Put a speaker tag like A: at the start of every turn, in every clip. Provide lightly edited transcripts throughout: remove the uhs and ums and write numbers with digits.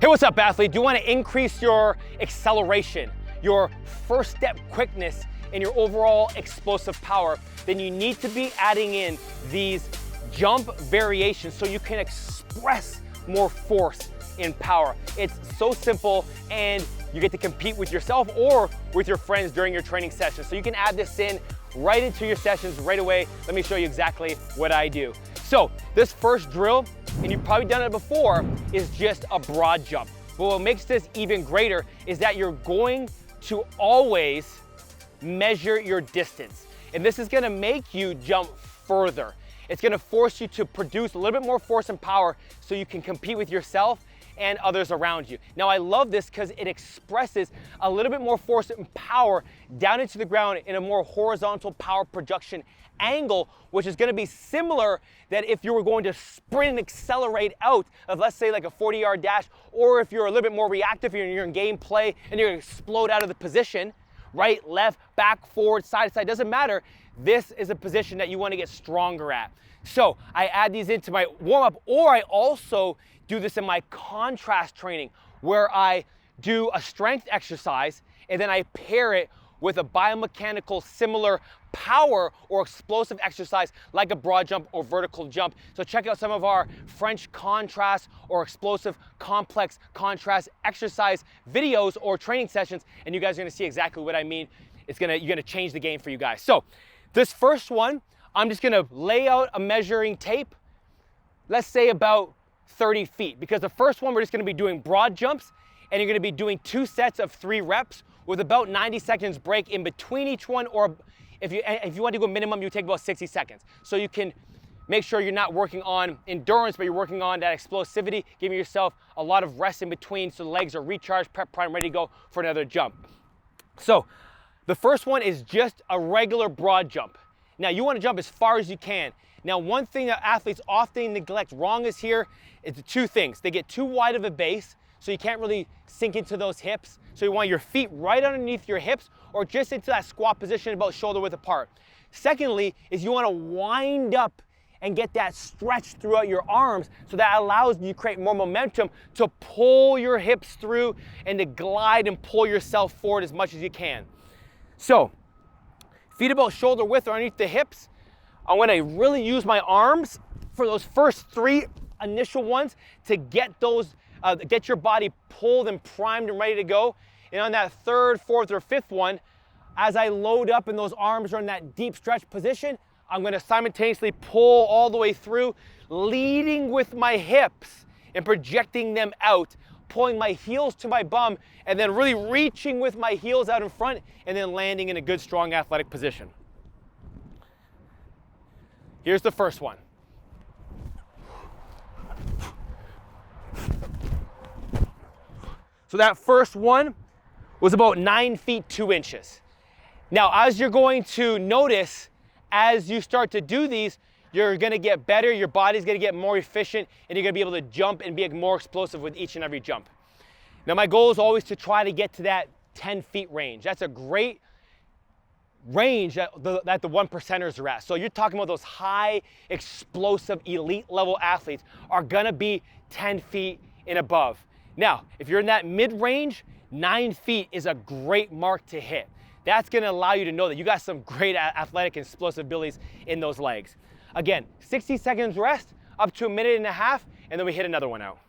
A: what's up, athlete? Do you want to increase your acceleration, your first step quickness, and your overall explosive power? Then you need to be adding in these jump variations so you can express more force in power. It's so simple, and you get to compete with yourself or with your friends during your training session. So you can add this in right into your sessions right away. Let me show you exactly what I do. So this first drill, and you've probably done it before, is just a broad jump. But what makes this even greater is that you're going to always measure your distance. And this is gonna make you jump further. It's gonna force you to produce a little bit more force and power so you can compete with yourself and others around you. Now I love this because it expresses a little bit more force and power down into the ground in a more horizontal power projection angle, which is gonna be similar that if you were going to sprint and accelerate out of, let's say, like a 40-yard dash, or if you're a little bit more reactive, you're in game play and you're gonna explode out of the position, right, left, back, forward, side to side, doesn't matter. This is a position that you wanna get stronger at. So I add these into my warm-up, or I also do this in my contrast training where I do a strength exercise and then I pair it with a biomechanical similar power or explosive exercise like a broad jump or vertical jump. So check out some of our French contrast or explosive complex contrast exercise videos or training sessions, and you guys are gonna see exactly what I mean. You're gonna change the game for you guys. So this first one, I'm just gonna lay out a measuring tape, let's say about 30 feet, because the first one we're just gonna be doing broad jumps, and you're gonna be doing 2 sets of 3 reps with about 90 seconds break in between each one, or if you want to go minimum, you take about 60 seconds. So you can make sure you're not working on endurance, but you're working on that explosivity, giving yourself a lot of rest in between so the legs are recharged, prep, prime, ready to go for another jump. So the first one is just a regular broad jump. Now you want to jump as far as you can. Now one thing that athletes often neglect wrong is here is the 2 things. They get too wide of a base, so you can't really sink into those hips. So you want your feet right underneath your hips or just into that squat position about shoulder width apart. Secondly, is you want to wind up and get that stretch throughout your arms, so that allows you to create more momentum to pull your hips through and to glide and pull yourself forward as much as you can. So feet about shoulder width or underneath the hips. I'm gonna really use my arms for those first 3 initial ones to get those, get your body pulled and primed and ready to go. And on that 3rd, 4th, or 5th one, as I load up and those arms are in that deep stretch position, I'm gonna simultaneously pull all the way through, leading with my hips and projecting them out, pulling my heels to my bum, and then really reaching with my heels out in front, and then landing in a good, strong, athletic position. Here's the first one. So that first one was about 9 feet 2 inches. Now, as you're going to notice, as you start to do these, you're gonna get better, your body's gonna get more efficient, and you're gonna be able to jump and be more explosive with each and every jump. Now, my goal is always to try to get to that 10 feet range. That's a great range that the 1%ers are at. So you're talking about those high explosive elite level athletes are gonna be 10 feet and above. Now, if you're in that mid-range, 9 feet is a great mark to hit. That's gonna allow you to know that you got some great athletic and explosive abilities in those legs. Again, 60 seconds rest, up to 1.5 minutes, and then we hit another one out.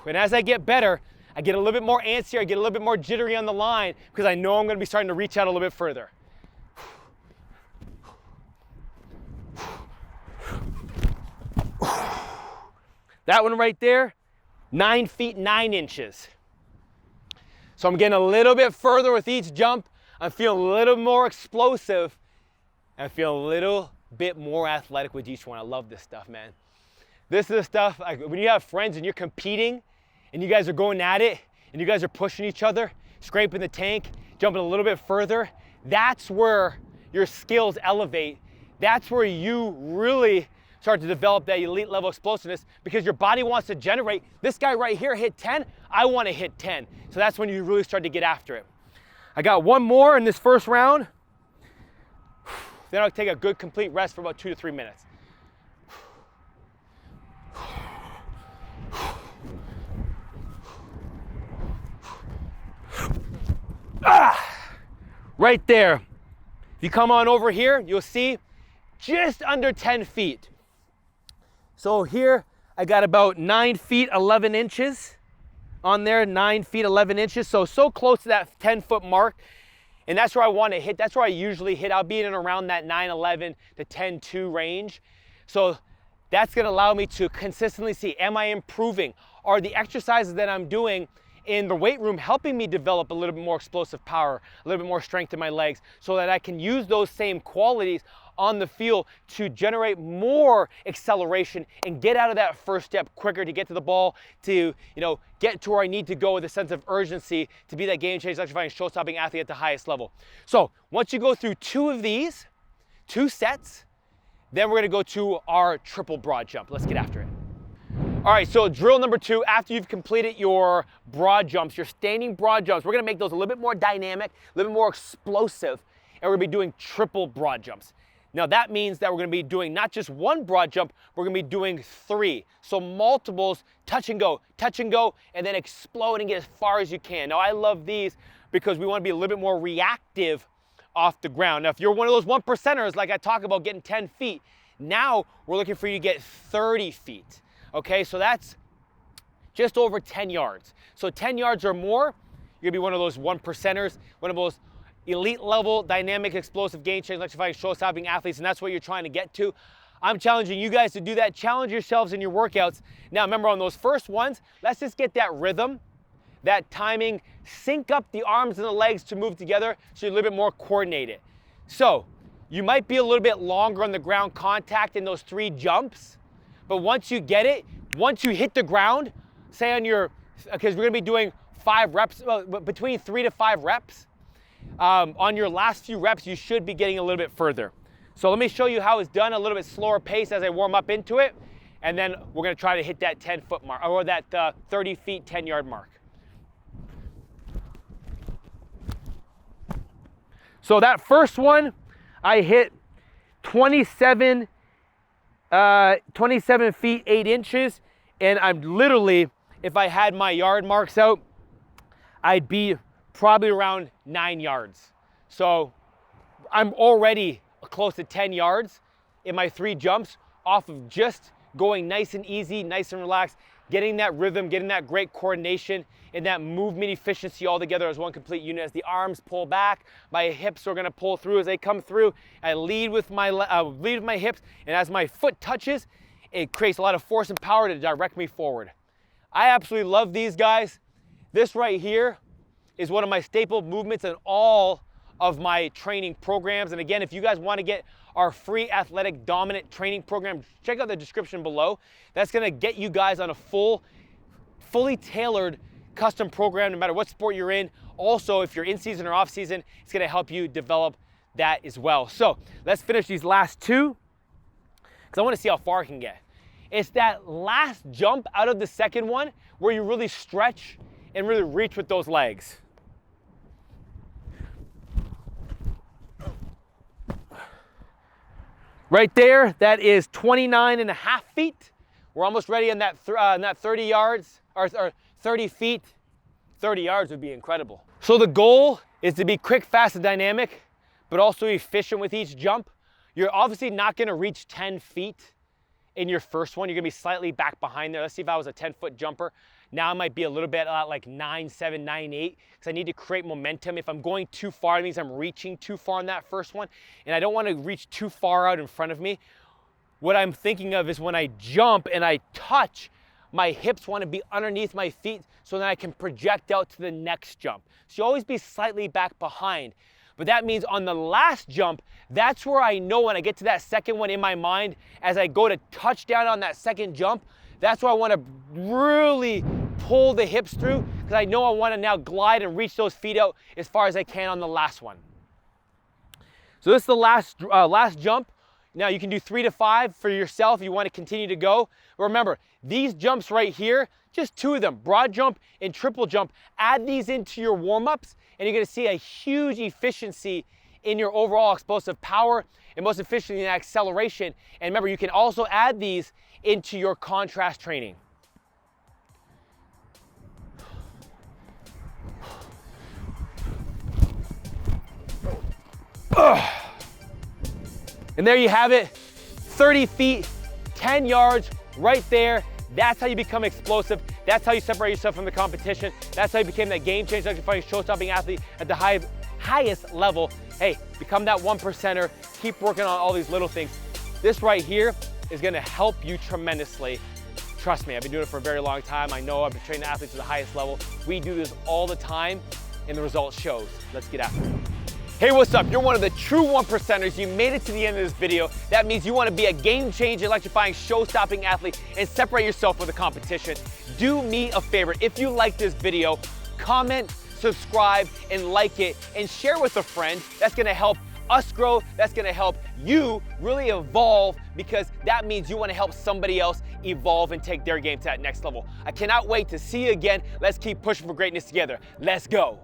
A: And as I get better, I get a little bit more antsy, I get a little bit more jittery on the line because I know I'm gonna be starting to reach out a little bit further. That one right there, 9 feet 9 inches. So I'm getting a little bit further with each jump. I'm feeling a little more explosive. I feel a little bit more athletic with each one. I love this stuff, man. This is the stuff, like, when you have friends and you're competing and you guys are going at it and you guys are pushing each other, scraping the tank, jumping a little bit further, that's where your skills elevate. That's where you really start to develop that elite level explosiveness, because your body wants to generate. This guy right here hit 10, I want to hit 10. So that's when you really start to get after it. I got one more in this first round. Then I'll take a good complete rest for about 2 to 3 minutes. Right there. If you come on over here, you'll see just under 10 feet. So here I got about 9 feet 11 inches on there, 9 feet 11 inches. So close to that 10-foot mark. And that's where I want to hit. That's where I usually hit. I'll be in and around that 9-11 to 10-2 range. So that's going to allow me to consistently see, am I improving? Are the exercises that I'm doing in the weight room helping me develop a little bit more explosive power, a little bit more strength in my legs, so that I can use those same qualities on the field to generate more acceleration and get out of that first step quicker, to get to the ball, to get to where I need to go with a sense of urgency to be that game-changing, electrifying, show-stopping athlete at the highest level. So once you go through 2 of these, 2 sets, then we're gonna go to our triple broad jump. Let's get after it. All right, so drill number 2, after you've completed your broad jumps, your standing broad jumps, we're gonna make those a little bit more dynamic, a little bit more explosive, and we're gonna be doing triple broad jumps. Now that means that we're gonna be doing not just 1 broad jump, we're gonna be doing 3. So multiples, touch and go, and then explode and get as far as you can. Now I love these because we wanna be a little bit more reactive off the ground. Now if you're one of those 1%ers, like I talk about getting 10 feet, now we're looking for you to get 30 feet. Okay, so that's just over 10 yards. So 10 yards or more, you're gonna be one of those 1%ers, one of those elite level, dynamic, explosive, game-changing, electrifying, show-stopping athletes, and that's what you're trying to get to. I'm challenging you guys to do that. Challenge yourselves in your workouts. Now remember, on those first ones, let's just get that rhythm, that timing, sync up the arms and the legs to move together so you're a little bit more coordinated. So you might be a little bit longer on the ground contact in those 3 jumps, but once you get it, once you hit the ground, say on your, because we're gonna be doing 5 reps, between 3 to 5 reps, on your last few reps, you should be getting a little bit further. So let me show you how it's done, a little bit slower pace as I warm up into it, and then we're gonna try to hit that 10-foot mark, or that 30 feet, 10-yard mark. So that first one, I hit 27 feet 8 inches, and I'm literally, if I had my yard marks out, I'd be probably around 9 yards. So I'm already close to 10 yards in my 3 jumps off of just going nice and easy, nice and relaxed, getting that rhythm, getting that great coordination, and that movement efficiency all together as one complete unit. As the arms pull back, my hips are gonna pull through as they come through. I lead with my hips, and as my foot touches, it creates a lot of force and power to direct me forward. I absolutely love these guys. This right here is one of my staple movements in all of my training programs. And again, if you guys want to get our free athletic dominant training program, check out the description below. That's going to get you guys on a fully tailored custom program, no matter what sport you're in. Also, if you're in season or off season, it's going to help you develop that as well. So let's finish these last 2 because I want to see how far I can get. It's that last jump out of the second one where you really stretch and really reach with those legs. Right there, that is 29.5 feet. We're almost ready on that 30 yards, or 30 feet. 30 yards would be incredible. So the goal is to be quick, fast, and dynamic, but also efficient with each jump. You're obviously not gonna reach 10 feet in your first one. You're gonna be slightly back behind there. Let's see if I was a 10-foot jumper. Now I might be a little bit like 9.7, 9.8, because I need to create momentum. If I'm going too far, it means I'm reaching too far on that first one, and I don't want to reach too far out in front of me. What I'm thinking of is when I jump and I touch, my hips want to be underneath my feet so that I can project out to the next jump. So you always be slightly back behind. But that means on the last jump, that's where I know when I get to that second one in my mind, as I go to touch down on that second jump, that's where I want to really pull the hips through, because I know I want to now glide and reach those feet out as far as I can on the last one. So this is the last jump. Now you can do 3 to 5 for yourself if you want to continue to go. But remember, these jumps right here, just 2 of them, broad jump and triple jump, add these into your warm-ups and you're going to see a huge efficiency in your overall explosive power and most efficiently in acceleration. And remember, you can also add these into your contrast training. And there you have it, 30 feet, 10 yards, right there. That's how you become explosive. That's how you separate yourself from the competition. That's how you became that game changer, electrifying, show-stopping athlete at the highest level. Hey, become that 1%er. Keep working on all these little things. This right here is gonna help you tremendously. Trust me, I've been doing it for a very long time. I know I've been training athletes to the highest level. We do this all the time, and the result shows. Let's get after it. Hey, what's up? You're one of the true 1%ers. You made it to the end of this video. That means you want to be a game-changing, electrifying, show-stopping athlete and separate yourself from the competition. Do me a favor. If you like this video, comment, subscribe, and like it, and share with a friend. That's going to help us grow. That's going to help you really evolve, because that means you want to help somebody else evolve and take their game to that next level. I cannot wait to see you again. Let's keep pushing for greatness together. Let's go.